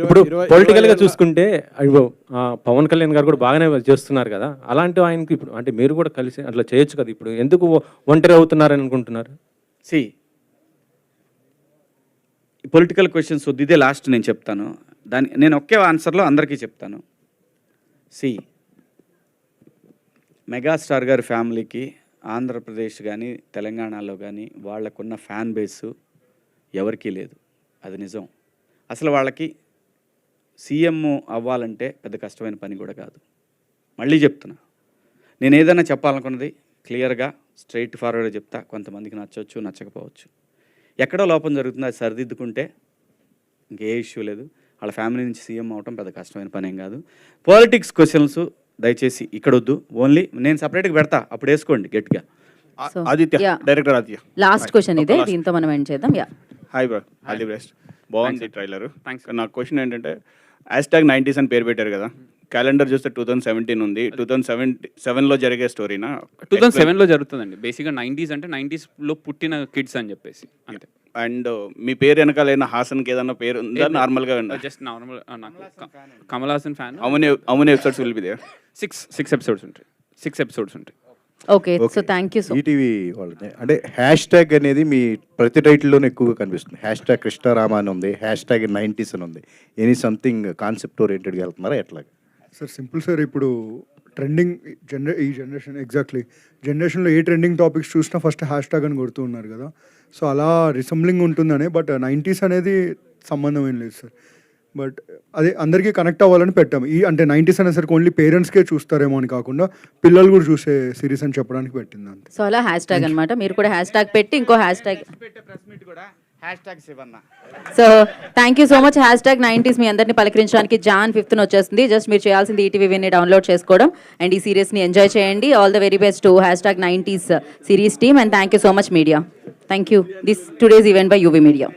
ఇప్పుడు పొలిటికల్ గా చూసుకుంటే అయ్యో పవన్ కళ్యాణ్ గారు కూడా బాగానే చేస్తున్నారు కదా, అలాంటి ఆయనకి ఇప్పుడు అంటే మీరు కూడా కలిసి అట్లా చేయొచ్చు కదా, ఇప్పుడు ఎందుకు ఒంటరి అవుతున్నారని అనుకుంటున్నారు? సి పొలిటికల్ క్వశ్చన్స్ వద్దు, ఇదే లాస్ట్ నేను చెప్తాను. నేను ఒకే ఆన్సర్లో అందరికీ చెప్తాను. సి మెగాస్టార్ గారి ఫ్యామిలీకి ఆంధ్రప్రదేశ్ కానీ తెలంగాణలో కానీ వాళ్ళకున్న ఫ్యాన్ బేసు ఎవరికీ లేదు, అది నిజం. అసలు వాళ్ళకి సీఎం అవ్వాలంటే పెద్ద కష్టమైన పని కూడా కాదు. మళ్ళీ చెప్తున్నా, నేను ఏదైనా చెప్పాలనుకున్నది క్లియర్గా స్ట్రైట్ ఫార్వర్డ్గా చెప్తా. కొంతమందికి నచ్చవచ్చు, నచ్చకపోవచ్చు. ఎక్కడో లోపం జరుగుతుంది, అది సరిదిద్దుకుంటే ఇంకే ఇష్యూ లేదు. వాళ్ళ ఫ్యామిలీ నుంచి సీఎం అవటం పెద్ద కష్టమైన పని ఏం కాదు. పాలిటిక్స్ క్వశ్చన్స్ దయచేసి ఇక్కడ వద్దు, ఓన్లీ నేను సపరేట్గా పెడతా, అప్పుడు వేసుకోండి గట్టిగా. Aditya, director Aditya. Last question ఇదే, దీంతో మనం ఎండ్ చేద్దాం. Hi bro, all the best. బాగుంది ట్రైలర్. నా క్వశ్చన్ ఏంటంటే #90s అని పేరు పెట్టారు కదా, క్యాలెండర్ చూస్తే 2017 ఉంది. 2007లో జరిగే స్టోరీనా? 2007లో జరుగుతుందండి. బేసిక్గా 90s అంటే 90sలో పుట్టిన కిడ్స్ అని చెప్పేసి అంతే. అండ్ మీ పేరు వెనకాలైనా హాసన్కి ఏదన్నా పేరు ఉందా? నార్మల్గా జస్ట్ నార్మల్. నాకు కమల్ హాసన్ ఫ్యాన్. అవును episodes will be there. 6 episodes ఉంటాయి. 6 ఎపిసోడ్స్ ఉంటాయి. Okay, so thank you. ETV వాళ్ళది అంటే #, అనేది మీ ప్రతి టైటిల్లోనే ఎక్కువగా కనిపిస్తుంది. #కృష్ణారామ అని ఉంది, #90s అని ఉంది. ఎనీ సంథింగ్ కాన్సెప్ట్ ఓరియంటెడ్గా వెళ్తున్నారా ఎట్లా? సార్ సింపుల్ సార్, ఇప్పుడు ట్రెండింగ్ ఈ జనరేషన్ ఎగ్జాక్ట్లీ జనరేషన్లో ఏ ట్రెండింగ్ టాపిక్స్ చూసినా ఫస్ట్ #, అని కొడుతూ ఉన్నారు కదా. సో అలా రిసెంబ్లింగ్ ఉంటుందనే, బట్ 90s అనేది సంబంధం ఏం లేదు సార్. బట్ అదే అందరికీ కనెక్ట్ అవ్వాలని పెట్టాము. అంటే 90s అనేసరికి ఓన్లీ పేరెంట్స్కే చూస్తారేమో అని కాకుండా పిల్లలు కూడా చూసే సిరీస్ అని చెప్పడానికి పెట్టింది అంతే. సో అలా #, అనమాట. మీరు కూడా #, పెట్టి ఇంకో #. So thank you so much. #90s మీ అందరినీ పలకరించడానికి Jan 5th వచ్చేస్తుంది. జస్ట్ మీరు చేయాల్సింది ఈటీవీని డౌన్లోడ్ చేసుకోవడం అండ్ ఈ సిరీస్ని ఎంజాయ్ చేయండి. All the very best to #90s series team and thank you so much media. Thank you. This today's event by UV media.